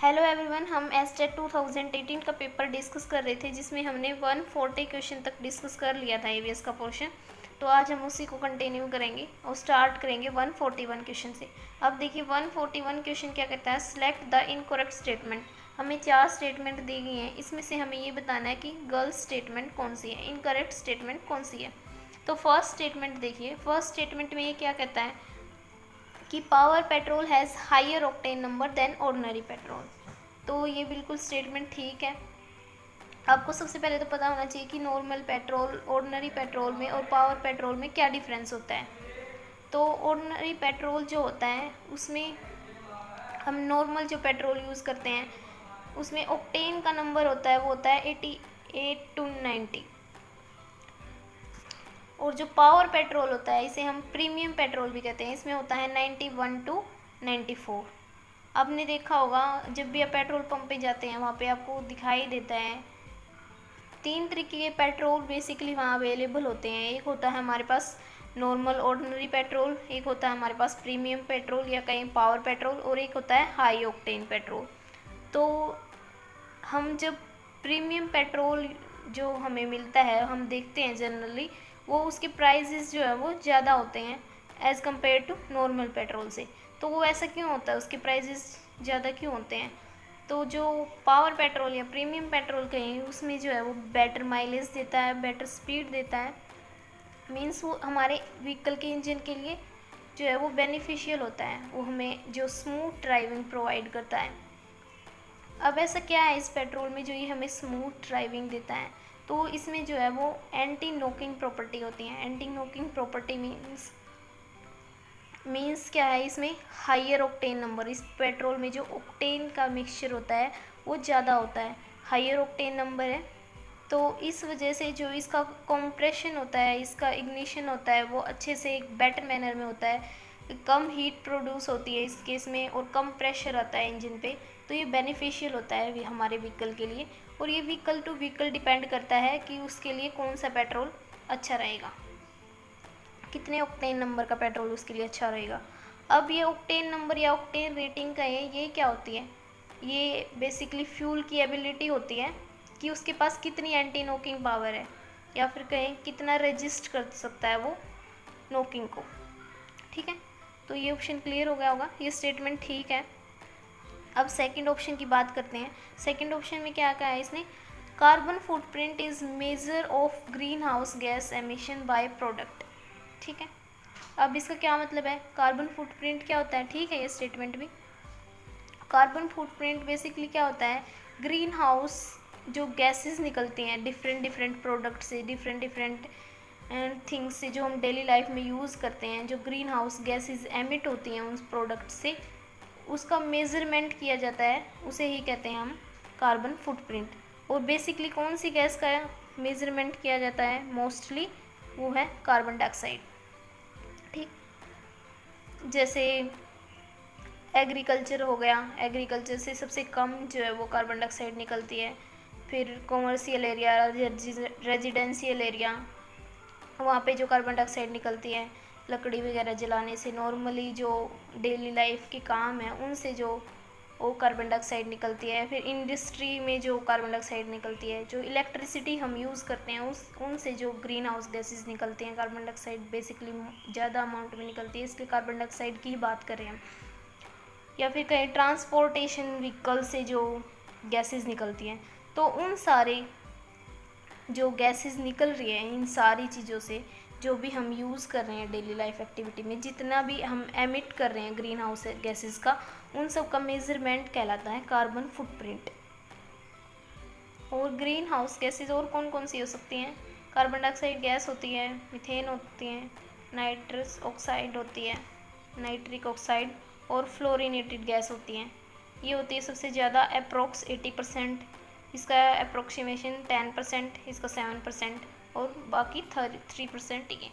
Hello everyone, हम STET 2018 का paper discuss कर रहे थे जिसमें हमने 140 क्वेश्चन तक डिस्कस कर लिया था ईवीएस का पोर्शन। तो आज हम उसी को कंटिन्यू करेंगे और स्टार्ट करेंगे 141 क्वेश्चन से। अब देखिए 141 क्वेश्चन क्या कहता है, सिलेक्ट द इनकरेक्ट स्टेटमेंट। हमें 4 स्टेटमेंट दी गई हैं, इसमें से हमें ये बताना है कि गर्ल्स स्टेटमेंट कौन सी है, इनकरेक्ट स्टेटमेंट कौन सी है। तो फर्स्ट स्टेटमेंट देखिए, फर्स्ट स्टेटमेंट में ये क्या कहता है कि power petrol has higher octane number than ordinary petrol. तो ये बिल्कुल स्टेटमेंट ठीक है। आपको सबसे पहले तो पता होना चाहिए कि नॉर्मल पेट्रोल, ऑर्डिनरी पेट्रोल में और पावर पेट्रोल में क्या डिफरेंस होता है। तो ऑर्डिनरी पेट्रोल जो होता है उसमें हम नॉर्मल जो पेट्रोल यूज़ करते हैं उसमें ऑक्टेन का नंबर होता है, वो होता है 88 to 90। और जो पावर पेट्रोल होता है इसे हम प्रीमियम पेट्रोल भी कहते हैं, इसमें होता है 91 to 94। आपने देखा होगा जब भी आप पेट्रोल पंप पे जाते हैं वहाँ पे आपको दिखाई देता है 3 तरीके के पेट्रोल बेसिकली वहाँ अवेलेबल होते हैं। एक होता है हमारे पास नॉर्मल ऑर्डिनरी पेट्रोल, एक होता है हमारे पास प्रीमियम पेट्रोल या कहीं पावर पेट्रोल, और एक होता है हाई ऑक्टेन पेट्रोल। तो हम जब प्रीमियम पेट्रोल जो हमें मिलता है हम देखते हैं जनरली वो उसके प्राइजेस जो है वो ज़्यादा होते हैं as compare to normal petrol से। तो वो ऐसा क्यों होता है, उसके प्राइजेस ज़्यादा क्यों होते हैं? तो जो पावर पेट्रोल या प्रीमियम पेट्रोल कहें उसमें जो है वो बेटर माइलेज देता है, बेटर स्पीड देता है। मीन्स वो हमारे व्हीकल के इंजन के लिए जो है वो बेनिफिशियल होता है, वो हमें जो स्मूथ ड्राइविंग प्रोवाइड करता है। अब ऐसा क्या है इस पेट्रोल में जो ये हमें स्मूथ ड्राइविंग देता है? तो इसमें जो है वो एंटी नॉकिंग प्रॉपर्टी होती है। एंटी नॉकिंग प्रॉपर्टी मीन्स क्या है, इसमें हायर ऑक्टेन नंबर, इस पेट्रोल में जो ऑक्टेन का मिक्सचर होता है वो ज़्यादा होता है, हायर ऑक्टेन नंबर है। तो इस वजह से जो इसका कंप्रेशन होता है, इसका इग्निशन होता है वो अच्छे से एक बेटर मैनर में होता है, कम हीट प्रोड्यूस होती है इस केस में और कम प्रेशर आता है इंजन पे। तो ये बेनिफिशियल होता है हमारे व्हीकल के लिए, और ये व्हीकल टू व्हीकल डिपेंड करता है कि उसके लिए कौन सा पेट्रोल अच्छा रहेगा, कितने ऑक्टेन नंबर का पेट्रोल उसके लिए अच्छा रहेगा। अब ये ऑक्टेन नंबर या ऑक्टेन रेटिंग का है, ये क्या होती है, ये बेसिकली फ्यूल की एबिलिटी होती है कि उसके पास कितनी एंटी नॉकिंग पावर है, या फिर कहें कितना रेजिस्ट कर सकता है वो नॉकिंग को। ठीक है, तो ये ऑप्शन क्लियर हो गया होगा, ये स्टेटमेंट ठीक है। अब सेकंड ऑप्शन की बात करते हैं। सेकंड ऑप्शन में क्या कहा है इसने, carbon footprint is measure of green house gas emission by product. ठीक है, अब इसका क्या मतलब है, कार्बन फुटप्रिंट क्या होता है? ठीक है, ये स्टेटमेंट भी। कार्बन फुटप्रिंट बेसिकली क्या होता है, ग्रीन हाउस जो गैसेस निकलती हैं डिफरेंट डिफरेंट प्रोडक्ट से, डिफरेंट डिफरेंट थिंग्स से जो हम डेली लाइफ में यूज़ करते हैं, जो ग्रीन हाउस गैसेस एमिट होती हैं उस प्रोडक्ट से, उसका मेज़रमेंट किया जाता है, उसे ही कहते हैं हम कार्बन फुटप्रिंट। और बेसिकली कौन सी गैस का मेज़रमेंट किया जाता है मोस्टली, वो है कार्बन डाइऑक्साइड। ठीक, जैसे एग्रीकल्चर हो गया, एग्रीकल्चर से सबसे कम जो है वो कार्बन डाइऑक्साइड निकलती है। फिर कॉमर्शियल एरिया, रेजिडेंशियल एरिया, वहाँ पे जो कार्बन डाइऑक्साइड निकलती है लकड़ी वगैरह जलाने से, नॉर्मली जो डेली लाइफ के काम है उनसे जो वो कार्बन डाइऑक्साइड निकलती है। फिर इंडस्ट्री में जो कार्बन डाइऑक्साइड निकलती है, जो इलेक्ट्रिसिटी हम यूज़ करते हैं उनसे जो ग्रीन हाउस गैसेस निकलती हैं, कार्बन डाइऑक्साइड बेसिकली ज़्यादा अमाउंट में निकलती है, इसलिए कार्बन डाइऑक्साइड की ही बात कर रहे हैं। या फिर कहीं ट्रांसपोर्टेशन व्हीकल से जो गैसेस निकलती हैं, तो उन सारे जो गैसेस निकल रही हैं, इन सारी चीज़ों से जो भी हम यूज़ कर रहे हैं डेली लाइफ एक्टिविटी में, जितना भी हम एमिट कर रहे हैं ग्रीन हाउस गैसेस का, उन सब का मेज़रमेंट कहलाता है कार्बन फुटप्रिंट। और ग्रीन हाउस गैसेस और कौन कौन सी हो सकती हैं, कार्बन डाइऑक्साइड गैस होती है, मीथेन होती है, नाइट्रस ऑक्साइड होती है, नाइट्रिक ऑक्साइड, और फ्लोरिनेटेड गैस होती हैं। ये होती है सबसे ज़्यादा अप्रोक्स 80%, इसका अप्रोक्सीमेशन 10%, इसका 7%, और बाकी 3% ये।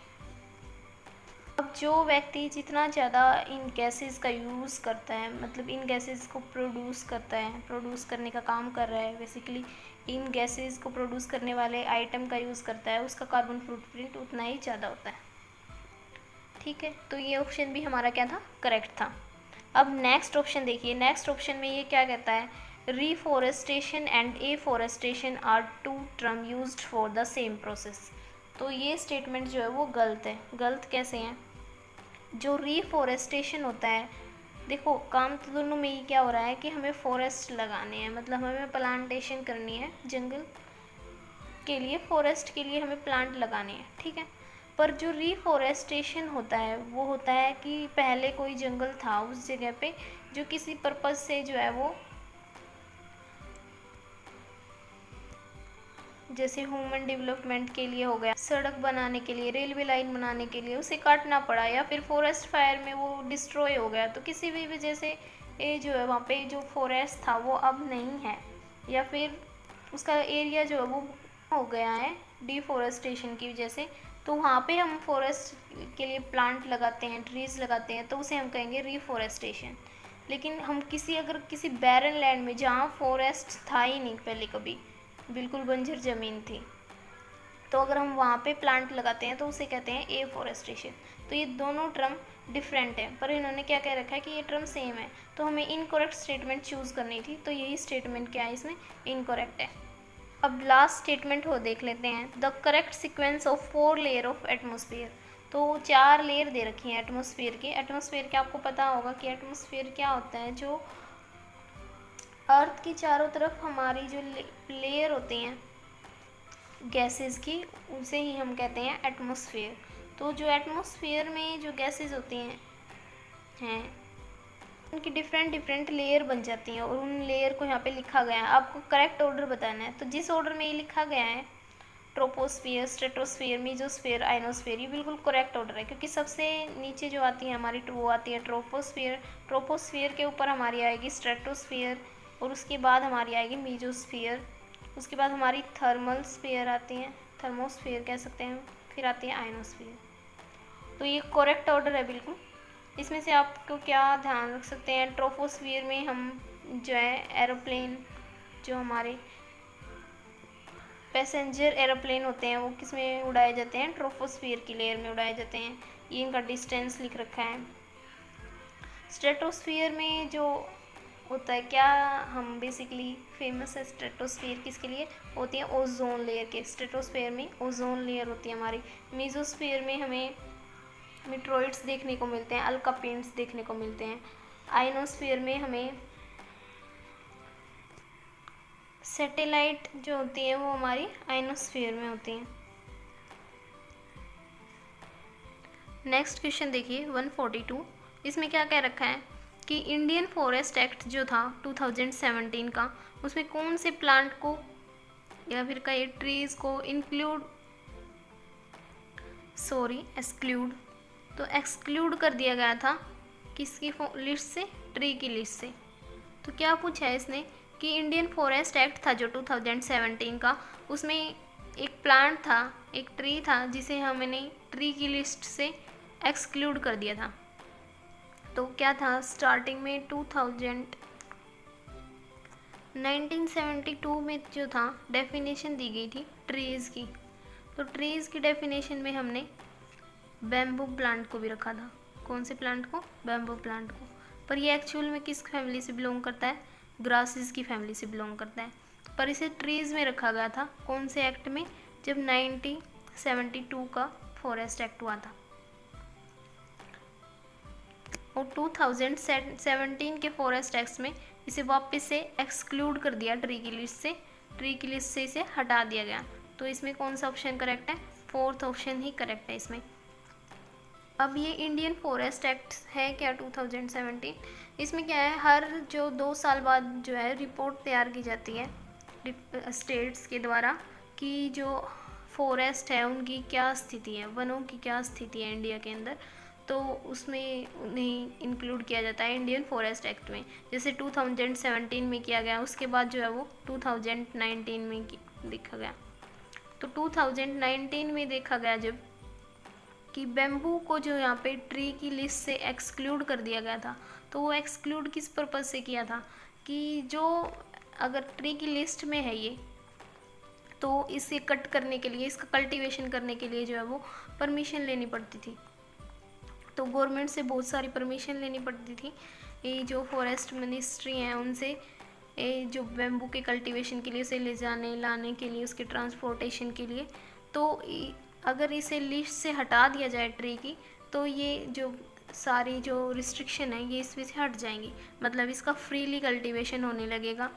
अब जो व्यक्ति जितना ज़्यादा इन गैसेस का यूज़ करता है, मतलब इन गैसेस को प्रोड्यूस करता है, प्रोड्यूस करने का काम कर रहा है, बेसिकली इन गैसेस को प्रोड्यूस करने वाले आइटम का यूज़ करता है, उसका कार्बन फुटप्रिंट उतना ही ज़्यादा होता है। ठीक है, तो ये ऑप्शन भी हमारा क्या था, करेक्ट था। अब नेक्स्ट ऑप्शन देखिए, नेक्स्ट ऑप्शन में ये क्या कहता है, reforestation and afforestation are two term used for the same process. तो ये स्टेटमेंट जो है वो गलत है। गलत कैसे है? जो रीफॉरेस्टेशन होता है, देखो काम तो दोनों में ही क्या हो रहा है कि हमें फॉरेस्ट लगाने हैं, मतलब हमें प्लांटेशन करनी है, जंगल के लिए, फॉरेस्ट के लिए हमें प्लांट लगाने हैं, ठीक है। पर जो रीफॉरेस्टेशन होता है वो होता है कि पहले कोई जंगल था, उस जगह पे जो किसी पर्पज़ से जो है वो, जैसे ह्यूमन डेवलपमेंट के लिए हो गया, सड़क बनाने के लिए, रेलवे लाइन बनाने के लिए उसे काटना पड़ा, या फिर फॉरेस्ट फायर में वो डिस्ट्रॉय हो गया, तो किसी भी वजह से ये जो है वहाँ पे जो फॉरेस्ट था वो अब नहीं है, या फिर उसका एरिया जो है वो हो गया है डिफॉरेस्टेशन की वजह से, तो वहाँ पे हम फॉरेस्ट के लिए प्लांट लगाते हैं, ट्रीज़ लगाते हैं, तो उसे हम कहेंगे रीफॉरेस्टेशन। लेकिन हम अगर किसी बैरन लैंड में जहाँ फॉरेस्ट था ही नहीं पहले कभी, बिल्कुल बंजर ज़मीन थी, तो अगर हम वहाँ पे प्लांट लगाते हैं तो उसे कहते हैं एफॉरेस्टेशन। तो ये दोनों टर्म डिफरेंट है, पर इन्होंने क्या कह रखा है कि ये टर्म सेम है, तो हमें इनकरेक्ट स्टेटमेंट चूज़ करनी थी, तो यही स्टेटमेंट क्या है इसमें, इनकरेक्ट है। अब लास्ट स्टेटमेंट हो देख लेते हैं, the correct sequence of 4 layer of atmosphere. तो 4 लेयर दे रखी हैं एटमोसफियर की। एटमोसफियर के आपको पता होगा कि एटमोसफियर क्या होता है, जो अर्थ की चारों तरफ हमारी जो लेयर होती हैं गैसेस की, उसे ही हम कहते हैं एटमॉस्फेयर। तो जो एटमॉस्फेयर में जो गैसेस होती हैं उनकी डिफरेंट लेयर बन जाती हैं, और उन लेयर को यहाँ पे लिखा गया है। आपको करेक्ट ऑर्डर बताना है, तो जिस ऑर्डर में ये लिखा गया है, ट्रोपोस्फियर, स्ट्रेटोस्फियर, मीजोस्फियर, आइनोस्फियर, ये बिल्कुल करेक्ट ऑर्डर है, क्योंकि सबसे नीचे जो आती है हमारी वो आती है ट्रोपोस्फियर। ट्रोपोस्फियर के ऊपर हमारी आएगी स्ट्रेटोस्फियर, और उसके बाद हमारी आएगी मीजोस्फियर, उसके बाद हमारी थर्मल स्फीयर आती हैं, थर्मोस्फियर कह सकते हैं, फिर आती है आइनोस्फियर। तो ये करेक्ट ऑर्डर है बिल्कुल। इसमें से आपको क्या ध्यान रख सकते हैं, ट्रोपोस्फियर में हम जो है एरोप्लेन, जो हमारे पैसेंजर एरोप्लेन होते हैं वो किस में उड़ाए जाते हैं, ट्रोपोस्फियर की लेयर में उड़ाए जाते हैं। ये इनका डिस्टेंस लिख रखा है। स्ट्रेटोस्फियर में जो होता है क्या, हम बेसिकली फेमस है स्ट्रेटोस्फियर किसके लिए होती है, ओजोन लेयर के। स्ट्रेटोस्फियर में ओजोन लेयर होती है हमारी। मीजोस्फियर में हमें मेट्रोइड्स देखने को मिलते हैं, अल्का पेंट्स देखने को मिलते हैं। आइनोस्फियर में हमें सैटेलाइट जो होती है वो हमारी आइनोस्फियर में होती हैं। नेक्स्ट क्वेश्चन देखिए 142। इसमें क्या कह रखा है कि इंडियन फॉरेस्ट एक्ट जो था 2017 का, उसमें कौन से प्लांट को या फिर कई ट्रीज़ को एक्सक्लूड तो एक्सक्लूड कर दिया गया था किसकी लिस्ट से, ट्री की लिस्ट से। तो क्या पूछा है इसने कि इंडियन फॉरेस्ट एक्ट था जो 2017 का, उसमें एक प्लांट था, एक ट्री था जिसे हमने ट्री की लिस्ट से एक्सक्लूड कर दिया था। तो क्या था, स्टार्टिंग में 1972 में जो था डेफिनेशन दी गई थी ट्रीज़ की। तो ट्रीज़ की डेफिनेशन में हमने बैम्बू प्लांट को भी रखा था। कौन से प्लांट को, बैम्बू प्लांट को। पर ये एक्चुअल में किस फैमिली से बिलोंग करता है, ग्रासेस की फैमिली से बिलोंग करता है। पर इसे ट्रीज़ में रखा गया था कौन से एक्ट में, जब 1972 का फॉरेस्ट एक्ट हुआ था। और 2017 के फॉरेस्ट एक्ट में इसे वापस से एक्सक्लूड कर दिया ट्री की लिस्ट से, ट्री की लिस्ट से इसे हटा दिया गया। तो इसमें कौन सा ऑप्शन करेक्ट है, 4th ऑप्शन ही करेक्ट है इसमें। अब ये इंडियन फॉरेस्ट एक्ट है क्या 2017, इसमें क्या है, हर जो 2 साल बाद जो है रिपोर्ट तैयार की जाती है स्टेट्स के द्वारा कि जो फॉरेस्ट है उनकी क्या स्थिति है, वनों की क्या स्थिति है इंडिया के अंदर। तो उसमें उन्हें इंक्लूड किया जाता है इंडियन फॉरेस्ट एक्ट में। जैसे 2017 में किया गया, उसके बाद जो है वो 2019 में देखा गया। तो 2019 में देखा गया जब कि बैम्बू को जो यहाँ पे ट्री की लिस्ट से एक्सक्लूड कर दिया गया था। तो वो एक्सक्लूड किस पर्पज़ से किया था कि जो अगर ट्री की लिस्ट में है ये, तो इसे कट करने के लिए, इसका कल्टीवेशन करने के लिए जो है वो परमिशन लेनी पड़ती थी। तो गवर्नमेंट से बहुत सारी परमिशन लेनी पड़ती थी, ये जो फॉरेस्ट मिनिस्ट्री हैं उनसे ये जो बेम्बू के कल्टीवेशन के लिए उसे ले जाने लाने के लिए, उसके ट्रांसपोर्टेशन के लिए, तो अगर इसे लिस्ट से हटा दिया जाए ट्री की, तो ये जो सारी जो रिस्ट्रिक्शन है ये इसमें से हट जाएंगी। मतलब इसका फ्रीली कल्टीवेशन होने लगेगा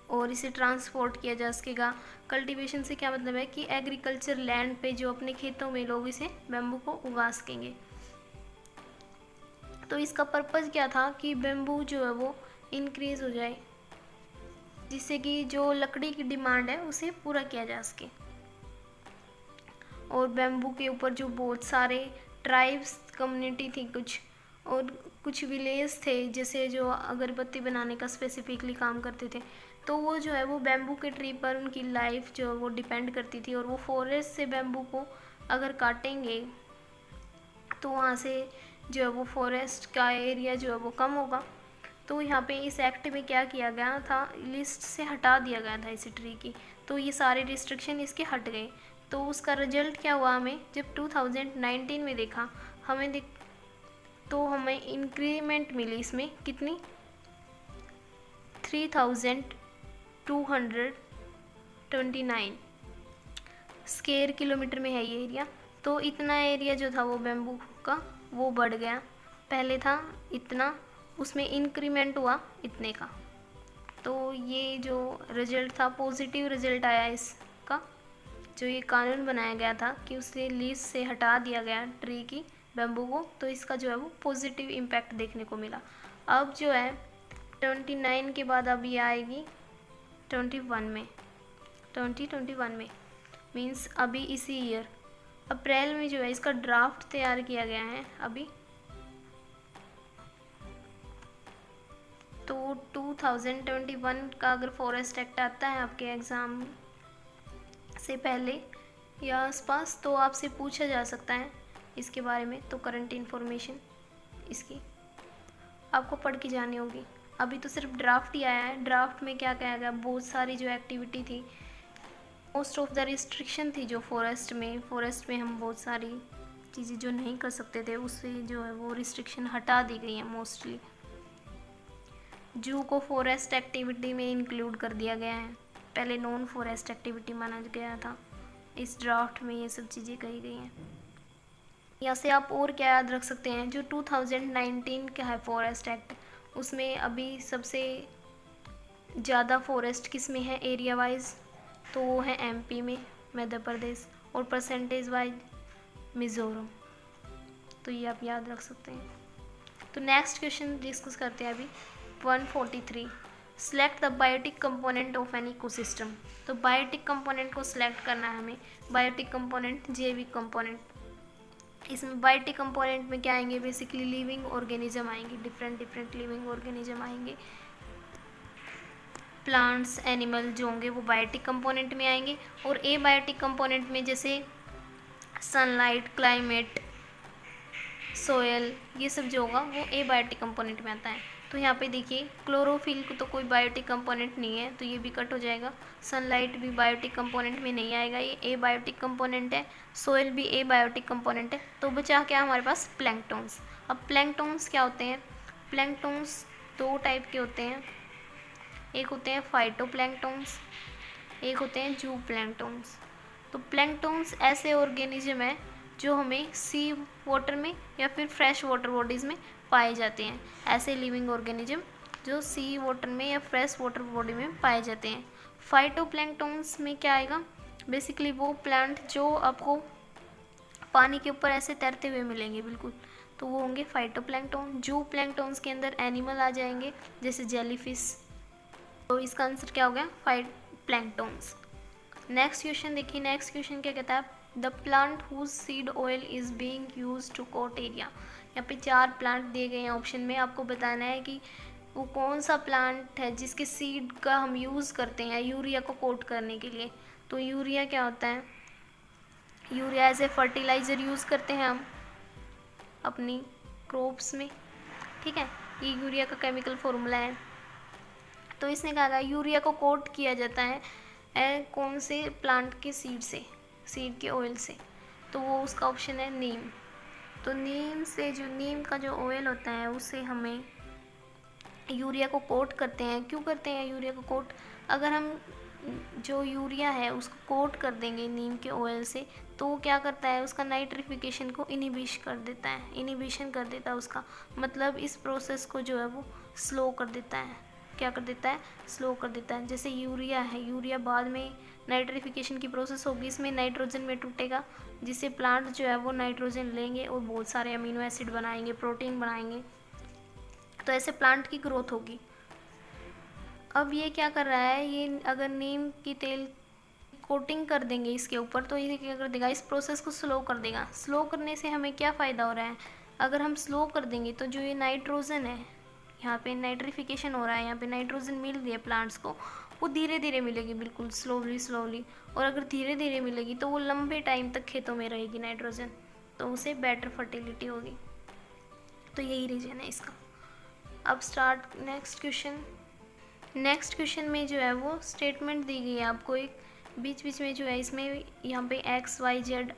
और इसे ट्रांसपोर्ट किया जा सकेगा। कल्टीवेशन से क्या मतलब है कि एग्रीकल्चर लैंड पे जो अपने खेतों में लोग इसे बेम्बू को उगा सकेंगे। तो इसका पर्पज़ क्या था कि बेम्बू जो है वो इंक्रीज़ हो जाए, जिससे कि जो लकड़ी की डिमांड है उसे पूरा किया जा सके। और बेम्बू के ऊपर जो बहुत सारे ट्राइब्स कम्युनिटी थी कुछ, और कुछ विलेज थे जैसे जो अगरबत्ती बनाने का स्पेसिफिकली काम करते थे, तो वो जो है वो बेम्बू के ट्री पर उनकी लाइफ जो है वो डिपेंड करती थी। और वो फॉरेस्ट से बेम्बू को अगर काटेंगे तो वहाँ से जो है वो फॉरेस्ट का एरिया जो है वो कम होगा। तो यहाँ पे इस एक्ट में क्या किया गया था, लिस्ट से हटा दिया गया था इस ट्री की, तो ये सारे रिस्ट्रिक्शन इसके हट गए। तो उसका रिजल्ट क्या हुआ, हमें जब 2019 में देखा, तो हमें इंक्रीमेंट मिली इसमें कितनी, 3229 स्क्वायर किलोमीटर में है ये एरिया। तो इतना एरिया जो था वो बेम्बू का वो बढ़ गया, पहले था इतना, उसमें इंक्रीमेंट हुआ इतने का। तो ये जो रिजल्ट था, पॉजिटिव रिजल्ट आया इसका, जो ये कानून बनाया गया था कि उसे लीज से हटा दिया गया ट्री की बेम्बू को, तो इसका जो है वो पॉजिटिव इम्पैक्ट देखने को मिला। अब जो है 29 के बाद अब ये आएगी 2021 में, मीन्स अभी इसी ईयर अप्रैल में जो है इसका ड्राफ्ट तैयार किया गया है अभी। तो 2021 का अगर फॉरेस्ट एक्ट आता है आपके एग्ज़ाम से पहले या आसपास, तो आपसे पूछा जा सकता है इसके बारे में। तो करंट इन्फॉर्मेशन इसकी आपको पढ़ के जानी होगी। अभी तो सिर्फ ड्राफ्ट ही आया है, ड्राफ्ट में क्या कहा गया, बहुत सारी जो एक्टिविटी थी, मोस्ट ऑफ द रिस्ट्रिक्शन थी जो फॉरेस्ट में हम बहुत सारी चीज़ें जो नहीं कर सकते थे, उससे जो है वो रिस्ट्रिक्शन हटा दी गई है। मोस्टली जू को फॉरेस्ट एक्टिविटी में इंक्लूड कर दिया गया है, पहले नॉन फॉरेस्ट एक्टिविटी माना गया था। इस ड्राफ्ट में ये सब चीज़ें कही गई हैं। यहाँ से आप और क्या याद रख सकते हैं, जो 2019 का है फॉरेस्ट एक्ट, उसमें अभी सबसे ज़्यादा फॉरेस्ट किस में है एरिया वाइज, तो वो है एमपी में, मध्य प्रदेश, और परसेंटेज वाइज मिज़ोरम। तो ये आप याद रख सकते हैं। तो नेक्स्ट क्वेश्चन डिस्कस करते हैं अभी 143, select the biotic component of an ecosystem. तो बायोटिक कंपोनेंट को सिलेक्ट करना है हमें। बायोटिक कंपोनेंट, जैविक कंपोनेंट, इसमें बायोटिक कंपोनेंट में क्या आएंगे, बेसिकली लिविंग ऑर्गेनिज्म आएंगे, डिफरेंट लिविंग ऑर्गेनिज्म आएंगे। प्लांट्स, एनिमल जो होंगे वो बायोटिक कंपोनेंट में आएंगे। और ए बायोटिक कंपोनेंट में जैसे सनलाइट, क्लाइमेट, सोयल, ये सब जो होगा वो ए बायोटिक कंपोनेंट में आता है। तो यहाँ पे देखिए क्लोरोफिल को तो कोई बायोटिक कंपोनेंट नहीं है, तो ये भी कट हो जाएगा। सनलाइट भी बायोटिक कंपोनेंट में नहीं आएगा, ये ए बायोटिक कंपोनेंट है। सोयल भी ए बायोटिक कंपोनेंट है। तो बचा क्या हमारे पास, प्लैंकटॉन्स। अब प्लैंकटॉन्स क्या होते हैं, प्लैंकटॉन्स दो टाइप के होते हैं, एक होते हैं फाइटोप्लैंकटॉन्स, एक होते हैं जू प्लैंकटॉन्स। तो प्लैंकटॉन्स ऐसे ऑर्गेनिज्म है जो हमें सी वाटर में या फिर फ्रेश वाटर बॉडीज़ में पाए जाते हैं। ऐसे लिविंग ऑर्गेनिज्म जो सी वाटर में या फ्रेश वाटर बॉडी में पाए जाते हैं। फाइटोप्लैंकटॉन्स में क्या आएगा, बेसिकली वो प्लांट जो आपको पानी के ऊपर ऐसे तैरते हुए मिलेंगे बिल्कुल, तो वो होंगे फाइटोप्लैंकटॉन। जू प्लैंकटॉन्स के अंदर एनिमल आ जाएंगे जैसे जेलीफिश। तो इसका आंसर क्या हो गया, फाइटोप्लैंकटॉन्स। नेक्स्ट क्वेश्चन देखिए, नेक्स्ट क्वेश्चन क्या कहता है, the plant whose seed oil is being used to coat area. यहाँ पे 4 प्लांट दिए गए हैं ऑप्शन में, आपको बताना है कि वो कौन सा प्लांट है जिसके सीड का हम यूज़ करते हैं यूरिया को कोट करने के लिए। तो यूरिया क्या होता है, urea as a fertiliser use करते हैं हम अपनी क्रॉप्स में, ठीक है, ये यूरिया का केमिकल फॉर्मूला है। तो इसने कहा था यूरिया को कोट किया जाता है कौन से प्लांट के सीड से, सीड के ऑयल से, तो वो उसका ऑप्शन है नीम। तो नीम से जो नीम का जो ऑयल होता है उससे हमें यूरिया को कोट करते हैं। क्यों करते हैं यूरिया को कोट? अगर हम जो यूरिया है उसको कोट कर देंगे नीम के ऑयल से, तो वो क्या करता है, उसका नाइट्रिफिकेशन को इनिबिशन कर देता है उसका, मतलब इस प्रोसेस को जो है वो स्लो कर देता है। क्या कर देता है? स्लो कर देता है। जैसे यूरिया है, यूरिया बाद में नाइट्रिफिकेशन की प्रोसेस होगी, इसमें नाइट्रोजन में टूटेगा, जिससे प्लांट जो है वो नाइट्रोजन लेंगे और बहुत सारे अमीनो एसिड बनाएंगे, प्रोटीन बनाएंगे, तो ऐसे प्लांट की ग्रोथ होगी। अब ये क्या कर रहा है, ये अगर नीम की तेल कोटिंग कर देंगे इसके ऊपर, तो ये क्या कर देगा, इस प्रोसेस को स्लो कर देगा। स्लो करने से हमें क्या फ़ायदा हो रहा है? अगर हम स्लो कर देंगे तो जो ये नाइट्रोजन है, यहाँ पे नाइट्रिफिकेशन हो रहा है, यहाँ पे नाइट्रोजन मिल रही है प्लांट्स को, वो धीरे धीरे मिलेगी, बिल्कुल स्लोली। और अगर धीरे धीरे मिलेगी तो वो लंबे टाइम तक खेतों में रहेगी नाइट्रोजन, तो उसे बेटर फर्टिलिटी होगी। तो यही रीज़न है इसका। अब स्टार्ट नेक्स्ट क्वेश्चन में जो है वो स्टेटमेंट दी गई है आपको, एक बीच बीच में जो है इसमें यहाँ पे XYZ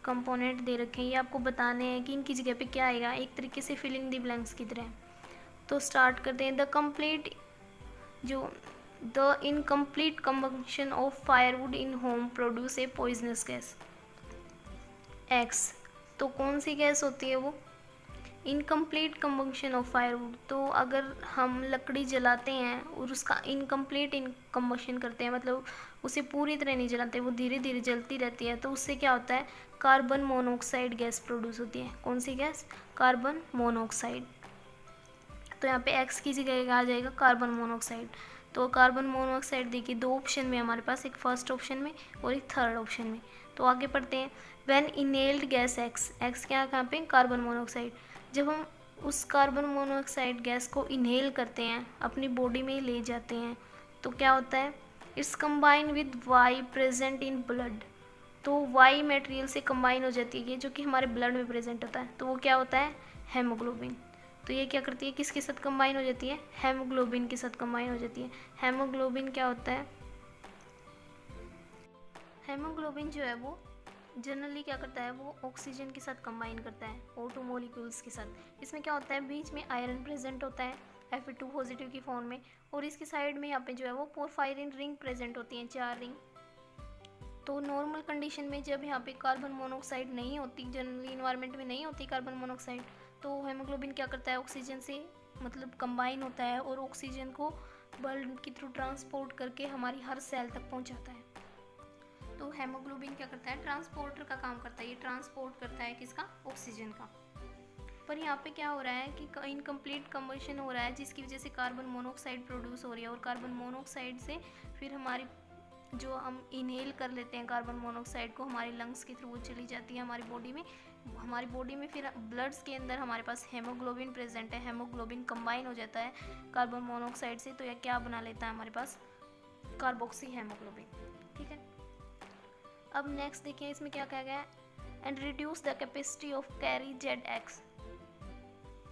कंपोनेंट दे रखे हैं, ये आपको बताने हैं कि इनकी जगह पे क्या आएगा, एक तरीके से फिलिंग द ब्लैंक्स की तरह। तो स्टार्ट करते हैं। The incomplete combustion of firewood in home produce a poisonous gas. X, तो कौन सी गैस होती है वो? Incomplete combustion of firewood. तो अगर हम लकड़ी जलाते हैं और उसका इनकम्प्लीट कंबंशन करते हैं, मतलब उसे पूरी तरह नहीं जलाते, वो धीरे धीरे जलती रहती है, तो उससे क्या होता है, कार्बन मोनोऑक्साइड गैस प्रोड्यूस होती है। कौन सी गैस? Carbon monoxide. तो यहाँ पे एक्स की जगह आ जाएगा कार्बन मोनोऑक्साइड। तो कार्बन मोनोऑक्साइड देखिए दो ऑप्शन में हमारे पास, एक फर्स्ट ऑप्शन में और एक थर्ड ऑप्शन में। तो आगे पढ़ते हैं। When inhaled gas x, x क्या कहाँ पे? Carbon monoxide. जब हम उस कार्बन मोनोऑक्साइड गैस को इनहेल करते हैं, अपनी बॉडी में ले जाते हैं, तो क्या होता है, it's combine with Y present in blood. तो वाई मटेरियल से कंबाइन हो जाती है, जो कि हमारे ब्लड में प्रेजेंट होता है, तो वो क्या होता है, हेमोग्लोबिन। तो ये क्या करती है, किसके साथ कंबाइन हो जाती है, हेमोग्लोबिन के साथ कंबाइन हो जाती है। हेमोग्लोबिन क्या होता है, हेमोग्लोबिन जो है वो जनरली क्या करता है, वो ऑक्सीजन के साथ कंबाइन करता है, O2 मॉलिक्यूल्स के साथ। इसमें क्या होता है, बीच में आयरन प्रेजेंट होता है Fe2 पॉजिटिव की फॉर्म में, और इसकी साइड में यहाँ पे जो है वो पोरफायरिन रिंग प्रेजेंट होती हैं, 4 रिंग। तो नॉर्मल कंडीशन में जब यहाँ पे कार्बन मोनोऑक्साइड नहीं होती, जनरली इन्वायरमेंट में नहीं होती कार्बन मोनोऑक्साइड, तो हेमोग्लोबिन क्या करता है, ऑक्सीजन से मतलब कंबाइन होता है और ऑक्सीजन को ब्लड के थ्रू ट्रांसपोर्ट करके हमारी हर सेल तक पहुँचाता है। तो हेमोग्लोबिन क्या करता है, ट्रांसपोर्टर का काम करता है, ये ट्रांसपोर्ट करता है किसका, ऑक्सीजन का। पर यहाँ पे क्या हो रहा है कि इनकम्प्लीट कंबशन हो रहा है, जिसकी वजह से कार्बन मोनोऑक्साइड प्रोड्यूस हो रही है, और कार्बन मोनोऑक्साइड से फिर हमारी जो हम इनहेल कर लेते हैं कार्बन मोनोऑक्साइड को, हमारे लंग्स के थ्रू वो चली जाती है हमारी बॉडी में। हमारी बॉडी में फिर ब्लड्स के अंदर हमारे पास हेमोग्लोबिन प्रेजेंट है, हेमोग्लोबिन कंबाइन हो जाता है कार्बन मोनोऑक्साइड से, तो यह क्या बना लेता है हमारे पास, कार्बोक्सी हेमोग्लोबिन। ठीक है। अब नेक्स्ट देखिए इसमें क्या कहा गया है, and reduce the capacity of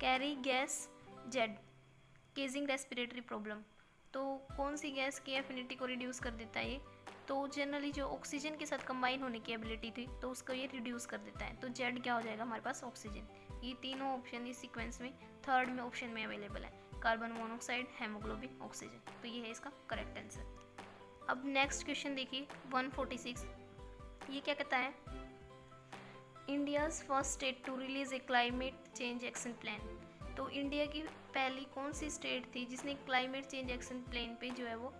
carry gas z causing respiratory problem. तो कौन सी गैस की एफिनिटी को रिड्यूस कर देता है ये, तो जनरली जो ऑक्सीजन के साथ कंबाइन होने की एबिलिटी थी, तो उसको ये रिड्यूस कर देता है। तो जेड क्या हो जाएगा हमारे पास, ऑक्सीजन। ये तीनों ऑप्शन इस सीक्वेंस में थर्ड में ऑप्शन में अवेलेबल है, कार्बन मोनोऑक्साइड, हेमोग्लोबिन, ऑक्सीजन। तो ये है इसका करेक्ट आंसर। अब नेक्स्ट क्वेश्चन देखिए 146, ये क्या कहता है, India's first state to release a climate change action plan. तो इंडिया की पहली कौन सी स्टेट थी जिसने क्लाइमेट चेंज एक्शन प्लान पे जो है वो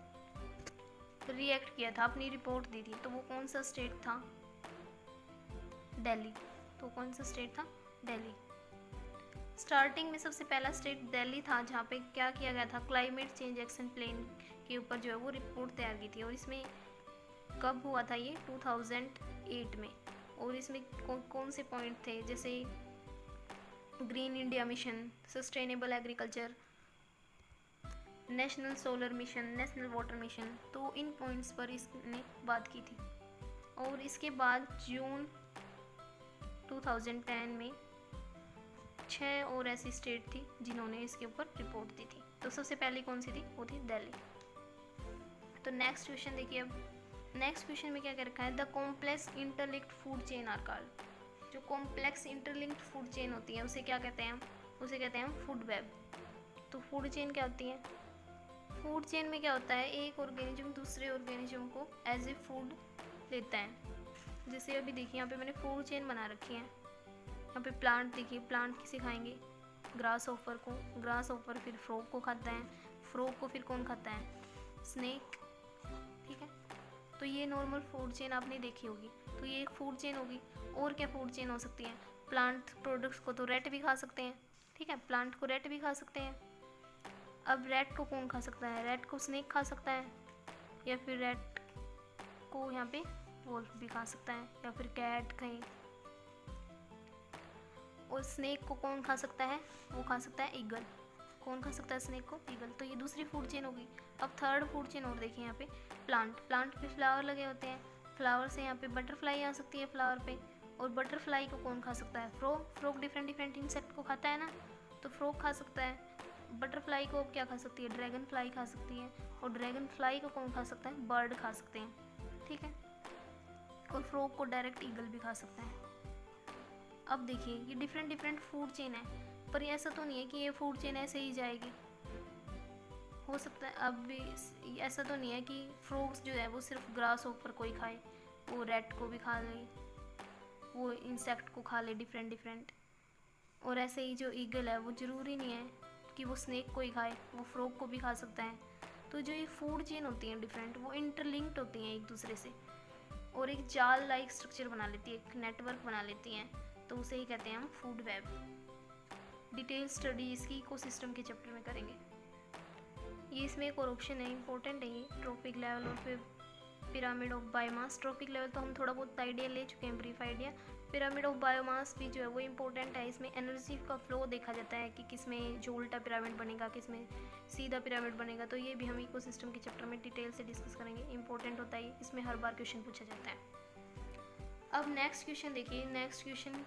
रिएक्ट किया था, अपनी रिपोर्ट दी थी, तो वो कौन सा स्टेट था, दिल्ली। तो कौन सा स्टेट था, दिल्ली। स्टार्टिंग में सबसे पहला स्टेट दिल्ली था, जहाँ पे क्या किया गया था, क्लाइमेट चेंज एक्शन प्लान के ऊपर जो है वो रिपोर्ट तैयार की थी, और इसमें कब हुआ था ये, 2008 में। और इसमें कौन से पॉइंट थे, जैसे green India mission, sustainable agriculture, national solar mission, national water mission, तो इन पॉइंट्स पर इसने बात की थी। और इसके बाद जून 2010 में 6 और ऐसी स्टेट थी जिन्होंने इसके ऊपर रिपोर्ट दी थी। तो सबसे पहली कौन सी थी, वो थी दिल्ली। तो नेक्स्ट क्वेश्चन देखिए। अब नेक्स्ट क्वेश्चन में क्या कर रखा है, the complex interlinked food chain are called. जो कॉम्प्लेक्स इंटरलिंक्ड फूड चेन होती है उसे क्या कहते हैं हम? उसे कहते हैं हम फूड वेब। तो फूड चेन क्या होती है? फूड चेन में क्या होता है, एक ऑर्गेनिज्म दूसरे ऑर्गेनिज्म को एज ए फूड लेता है। जैसे अभी देखिए यहाँ पे मैंने फूड चेन बना रखी है। यहाँ पे प्लांट देखिए, प्लांट किसे खाएंगे? ग्रास ऑफर को। ग्रास ऑफर फिर फ्रॉग को खाता है, फ्रॉग को फिर कौन खाता है? स्नेक। ठीक है, तो ये नॉर्मल फूड चेन आपने देखी होगी, तो ये एक फूड चेन होगी। और क्या फूड चेन हो सकती है? प्लांट प्रोडक्ट्स को तो रैट भी खा सकते हैं। ठीक है, प्लांट को रैट भी खा सकते हैं। अब रैट को कौन खा सकता है? रैट को स्नेक खा सकता है, या फिर रैट को यहाँ पे वोल्फ भी खा सकता है, या फिर कैट कहीं। और स्नेक को कौन खा सकता है? वो खा सकता है ईगल। कौन खा सकता है स्नेक को? ईगल। तो ये दूसरी फूड चेन होगी। अब थर्ड फूड चेन और देखिए यहाँ पे, प्लांट। प्लांट पे फ्लावर लगे होते हैं, फ्लावर से यहाँ पे बटरफ्लाई आ सकती है फ्लावर पे, और बटरफ्लाई को कौन खा सकता है? Frog. Frog different different insect को खाता है ना, तो फ्रॉग खा सकता है। बटरफ्लाई को क्या खा सकती है? ड्रैगन फ्लाई खा सकती है, और ड्रैगन फ्लाई को कौन खा सकता है? बर्ड खा सकते हैं। ठीक है, और फ्रॉग को डायरेक्ट ईगल भी खा सकता है। अब देखिए ये डिफरेंट डिफरेंट फूड चेन है, पर ऐसा तो नहीं है कि ये फूड चेन ऐसे ही जाएगी। हो सकता है अब भी ऐसा तो नहीं है कि फ्रॉग्स जो है वो सिर्फ ग्रास ऊपर को ही खाए, वो रैट को भी खा ले, वो इंसेक्ट को खा ले डिफरेंट डिफरेंट। और ऐसे ही जो ईगल है वो ज़रूरी नहीं है कि वो स्नेक को ही खाए, वो फ्रॉग को भी खा सकता है। तो जो ये फूड चेन होती हैं डिफरेंट, वो इंटरलिंक्ड होती हैं एक दूसरे से, और एक जाल लाइक स्ट्रक्चर बना लेती है, एक नेटवर्क बना लेती हैं, तो उसे ही कहते हैं हम फूड वेब। डिटेल स्टडी इसकी इकोसिस्टम के चैप्टर में करेंगे। ये इसमें एक और ऑप्शन है, इंपॉर्टेंट है ये, ट्रॉपिक लेवल और फिर pyramid of biomass. Trophic level तो हम थोड़ा बहुत आइडिया ले चुके हैं, brief idea. Pyramid of biomass भी जो है वो इंपॉर्टेंट है। इसमें एनर्जी का फ्लो देखा जाता है कि किस में जो उल्टा पिरामिड बनेगा, किस में सीधा पिरामिड बनेगा, तो ये भी हम इकोसिस्टम के चैप्टर में डिटेल से डिस्कस करेंगे। इंपॉर्टेंट होता है, इसमें हर बार क्वेश्चन पूछा जाता है। अब नेक्स्ट क्वेश्चन देखिए, नेक्स्ट क्वेश्चन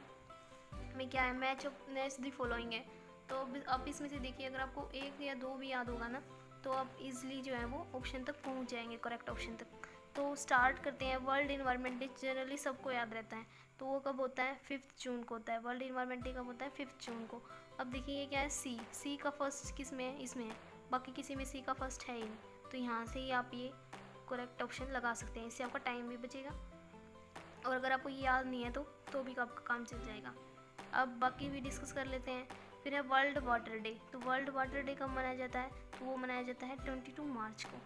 में क्या है? Match of match the following है। तो अब इसमें से देखिए, अगर आपको एक या दो भी याद होगा ना, तो आप इजीली जो है वो ऑप्शन तक पहुंच जाएंगे, करेक्ट ऑप्शन तक। तो स्टार्ट करते हैं। वर्ल्ड इन्वायरमेंट डे जनरली सबको याद रहता है, तो वो कब होता है? 5 जून को होता है। वर्ल्ड इन्वायरमेंट डे कब होता है? 5 जून को। अब देखिए ये क्या है? सी का फर्स्ट किस में है? इसमें है, बाकी किसी में सी का फर्स्ट है ही नहीं, तो यहाँ से ही आप ये करेक्ट ऑप्शन लगा सकते हैं। इससे आपका टाइम भी बचेगा, और अगर आपको ये याद नहीं है तो भी आपका काम चल जाएगा। अब बाकी भी डिस्कस कर लेते हैं। फिर है वर्ल्ड वाटर डे। तो वर्ल्ड वाटर डे कब मनाया जाता है? तो वो मनाया जाता है 22 मार्च को।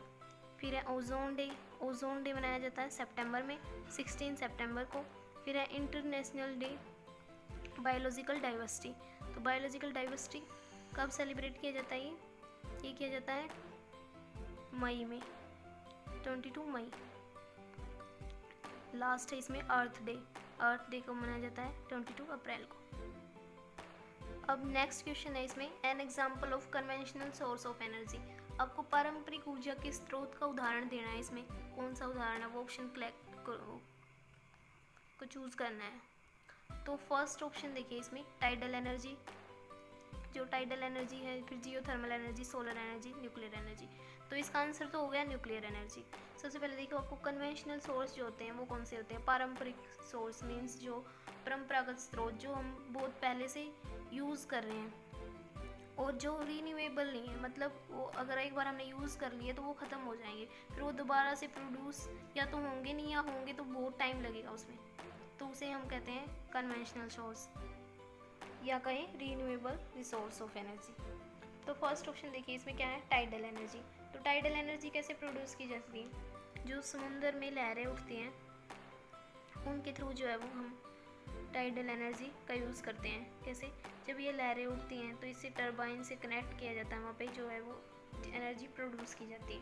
फिर है ओजोन डे। ओजोन डे मनाया जाता है सितंबर में, 16 सितंबर को। फिर है इंटरनेशनल डे बायोलॉजिकल डाइवर्सिटी। तो बायोलॉजिकल डाइवर्सिटी कब सेलिब्रेट किया जाता है? ये किया जाता है मई में, 22 मई। लास्ट है इसमें अर्थ डे। अर्थ डे को मनाया जाता है 22 अप्रैल को। अब नेक्स्ट क्वेश्चन है इसमें, an example of conventional source of energy. आपको पारंपरिक ऊर्जा के स्रोत का उदाहरण देना है। इसमें कौन सा उदाहरण है वो ऑप्शन को चूज़ करना है। तो फर्स्ट ऑप्शन देखिए इसमें, टाइडल एनर्जी। जो टाइडल एनर्जी है, फिर geothermal energy, solar energy, nuclear energy. तो इसका आंसर तो हो गया न्यूक्लियर एनर्जी। सबसे पहले देखो, आपको कन्वेंशनल सोर्स जो होते हैं वो कौन से होते हैं? पारंपरिक सोर्स मीन्स जो परंपरागत स्रोत जो हम बहुत पहले से यूज़ कर रहे हैं, और जो रीन्यूएबल नहीं है, मतलब वो अगर एक बार हमने यूज़ कर लिए तो वो ख़त्म हो जाएंगे, फिर वो दोबारा से प्रोड्यूस या तो होंगे नहीं, या होंगे तो बहुत टाइम लगेगा उसमें, तो उसे हम कहते हैं कन्वेंशनल सोर्स, या कहें रीन्यूएबल रिसोर्स ऑफ एनर्जी। तो फर्स्ट ऑप्शन देखिए इसमें क्या है? Tidal energy. तो टाइडल एनर्जी कैसे प्रोड्यूस की जाती है? जो समुद्र में लहरें उठती हैं उनके थ्रू जो है वो हम टाइडल एनर्जी का यूज़ करते हैं। कैसे? जब ये लहरें उठती हैं तो इससे टरबाइन से कनेक्ट किया जाता है, वहाँ पे जो है वो एनर्जी प्रोड्यूस की जाती है।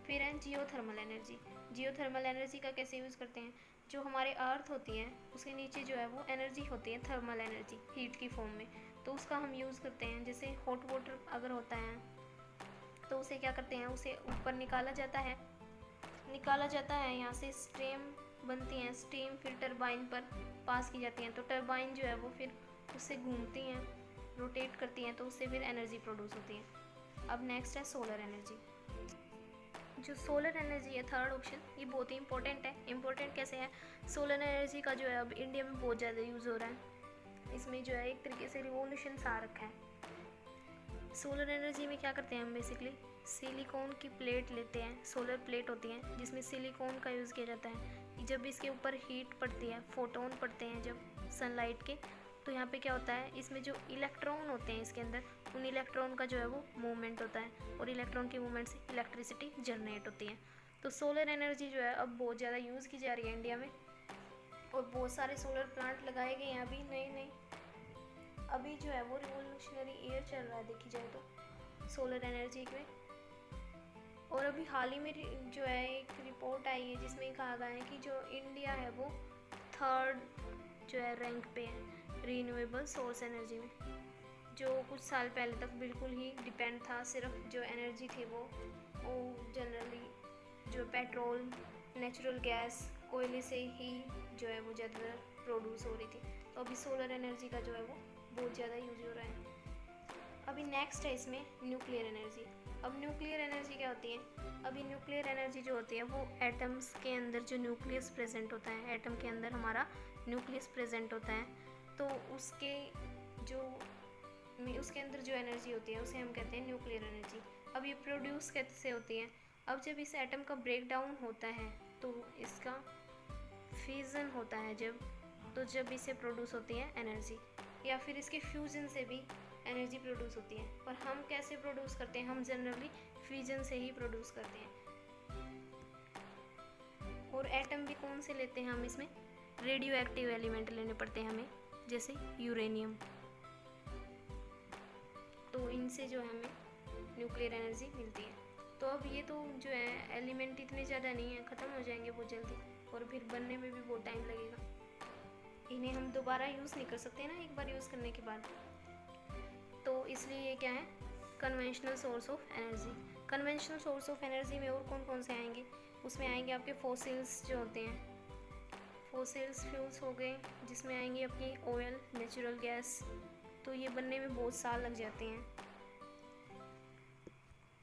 फिर है जियोथर्मल एनर्जी। जियोथर्मल एनर्जी का कैसे यूज़ करते हैं? जो हमारे अर्थ होती है उसके नीचे जो है वो एनर्जी होती है, थर्मल एनर्जी, हीट की फॉर्म में, तो उसका हम यूज़ करते हैं। जैसे हॉट वाटर अगर होता है तो उसे क्या करते हैं? उसे ऊपर निकाला जाता है यहाँ से स्टीम बनती हैं, स्टीम फिर टरबाइन पर पास की जाती हैं, तो टरबाइन जो है वो फिर उससे घूमती हैं, रोटेट करती हैं, तो उससे फिर एनर्जी प्रोड्यूस होती है। अब नेक्स्ट है सोलर एनर्जी। जो सोलर एनर्जी है थर्ड ऑप्शन, ये बहुत ही इंपॉर्टेंट है। इंपॉर्टेंट कैसे है, सोलर एनर्जी का जो है अब इंडिया में बहुत ज़्यादा यूज़ हो रहा है। इसमें जो है एक तरीके से रिवॉल्यूशन सा रखा है। सोलर एनर्जी में क्या करते हैं हम, बेसिकली सिलिकॉन की प्लेट लेते हैं, सोलर प्लेट होती है जिसमें सिलिकॉन का यूज़ किया जाता है। जब इसके ऊपर हीट पड़ती है, फोटोन पड़ते हैं जब सनलाइट के, तो यहाँ पे क्या होता है, इसमें जो इलेक्ट्रॉन होते हैं इसके अंदर, उन इलेक्ट्रॉन का जो है वो मूवमेंट होता है और इलेक्ट्रॉन के मूवमेंट से इलेक्ट्रिसिटी जनरेट होती है। तो सोलर एनर्जी जो है अब बहुत ज़्यादा यूज़ की जा रही है इंडिया में और बहुत सारे सोलर प्लांट लगाए गए हैं अभी नए। अभी जो है वो रिवोल्यूशनरी ईयर चल रहा है देखी जाए तो सोलर एनर्जी में। और अभी हाल ही में जो है एक रिपोर्ट आई है जिसमें कहा गया है कि जो इंडिया है वो थर्ड जो है रैंक पे है रीन्यूएबल सोर्स एनर्जी में। जो कुछ साल पहले तक बिल्कुल ही डिपेंड था, सिर्फ जो एनर्जी थी वो जनरली जो पेट्रोल, नेचुरल गैस, कोयले से ही जो है वो ज़्यादातर प्रोड्यूस हो रही थी। तो अभी सोलर एनर्जी का जो है वो बहुत ज़्यादा यूज हो रहा है। अभी नेक्स्ट है इसमें न्यूक्लियर एनर्जी। अब न्यूक्लियर एनर्जी क्या होती है, अभी न्यूक्लियर एनर्जी जो होती है वो एटम्स के अंदर जो न्यूक्लियस प्रेजेंट होता है, एटम के अंदर हमारा न्यूक्लियस प्रेजेंट होता है, तो उसके अंदर जो एनर्जी होती है उसे हम कहते हैं न्यूक्लियर एनर्जी। अब ये प्रोड्यूस कैसे होती है, अब जब इस एटम का ब्रेक डाउन होता है तो इसका फ्यूज़न होता है जब इसे प्रोड्यूस होती है एनर्जी, या फिर इसके फ्यूजन से भी एनर्जी प्रोड्यूस होती है। और हम कैसे प्रोड्यूस करते हैं, हम जनरली फ्यूजन से ही प्रोड्यूस करते हैं। और एटम भी कौन से लेते हैं हम, इसमें रेडियो एक्टिव एलिमेंट लेने पड़ते हैं हमें, जैसे यूरेनियम। तो इनसे जो है हमें न्यूक्लियर एनर्जी मिलती है। तो अब ये तो जो है एलिमेंट इतने ज़्यादा नहीं है, ख़त्म हो जाएंगे बहुत जल्दी और फिर बनने में भी बहुत टाइम लगेगा। इन्हें हम दोबारा यूज़ नहीं कर सकते ना एक बार यूज़ करने के बाद। तो इसलिए ये क्या है, conventional source of energy. Conventional source of energy में और कौन कौन से आएंगे, उसमें आएंगे आपके फॉसिल्स जो होते हैं, फॉसिल्स फ्यूल्स हो गए, जिसमें आएंगे अपनी ऑयल, नेचुरल गैस। तो ये बनने में बहुत साल लग जाते हैं।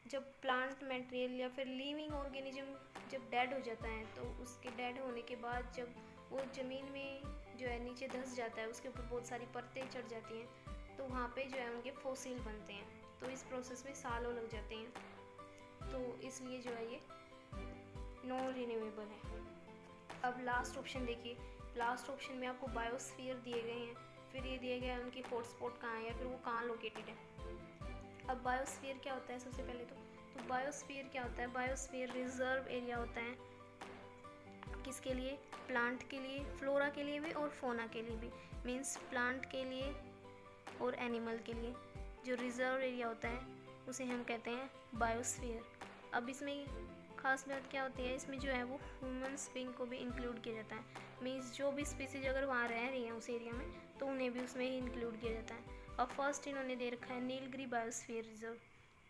जब प्लांट मटेरियल या फिर लिविंग ऑर्गेनिज्म जब डेड हो जाता है, तो उसके डेड होने के बाद जब वो ज़मीन में जो है नीचे धंस जाता है, उसके ऊपर बहुत सारी परतें चढ़ जाती हैं, तो वहाँ पे जो है उनके फॉसिल बनते हैं। तो इस प्रोसेस में सालों लग जाते हैं। तो इसलिए जो है ये नॉन रिन्यूएबल है। अब लास्ट ऑप्शन देखिए, लास्ट ऑप्शन में आपको बायोस्फीयर दिए गए हैं, फिर ये दिए गए हैं उनकी हॉटस्पॉट कहाँ है या फिर वो कहाँ लोकेटेड है। अब बायोस्फीयर क्या होता है, सबसे पहले तो बायोस्फीयर क्या होता है, बायोस्फीयर रिजर्व एरिया होता है। किसके लिए, प्लांट के लिए, फ्लोरा के लिए भी और फोना के लिए भी, मीन्स प्लांट के लिए और एनिमल के लिए जो रिजर्व एरिया होता है उसे हम कहते हैं बायोस्फीयर। अब इसमें खास बात क्या होती है, इसमें जो है वो ह्यूमन बीइंग को भी इंक्लूड किया जाता है। मीन्स जो भी स्पीसीज अगर वहाँ रह रही हैं उस एरिया में तो उन्हें भी उसमें ही इंक्लूड किया जाता है। अब फर्स्ट इन्होंने दे रखा है नीलगिरी बायोस्फीयर रिजर्व,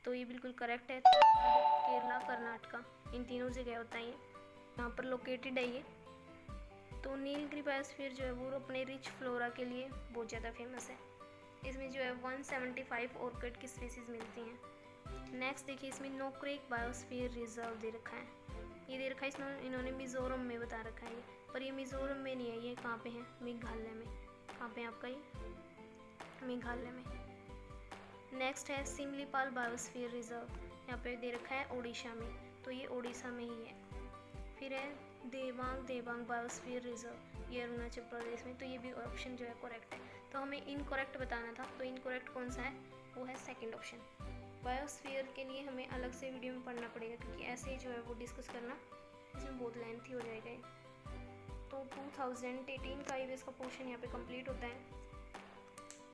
तो ये बिल्कुल करेक्ट है। केरला, कर्नाटका, इन तीनों जगह होता है, ये यहाँ पर लोकेटेड है ये। तो नीलगिरी बायोस्फीयर जो है वो अपने रिच फ्लोरा के लिए बहुत ज़्यादा फेमस है। इसमें जो है 175 ऑर्किड की स्पीसीज मिलती हैं। नेक्स्ट देखिए, इसमें नोक्रेक बायोस्फीयर रिजर्व दे रखा है, ये दे रखा है इसमें इन्होंने मिज़ोरम में बता रखा है ये, पर ये मिज़ोरम में नहीं है, ये कहाँ पे है, मेघालय में। कहाँ पे है आपका ये, मेघालय में। नेक्स्ट है सिमलीपाल बायोस्फीयर रिजर्व, यहाँ पे दे रखा है उड़ीसा में, तो ये उड़ीसा में ही है। फिर है देबांग बायोस्फीयर रिजर्व, ये अरुणाचल प्रदेश में, तो ये भी ऑप्शन जो है करेक्ट है। तो हमें इनकरेक्ट बताना था, तो इनकरेक्ट कौन सा है, वो है सेकंड ऑप्शन। बायोस्फीयर के लिए हमें अलग से वीडियो में पढ़ना पड़ेगा, क्योंकि ऐसे ही जो है वो डिस्कस करना इसमें बहुत लेंथी हो जाएगा। तो 2018 का ईवीएस का पोर्शन यहाँ पे कंप्लीट होता है।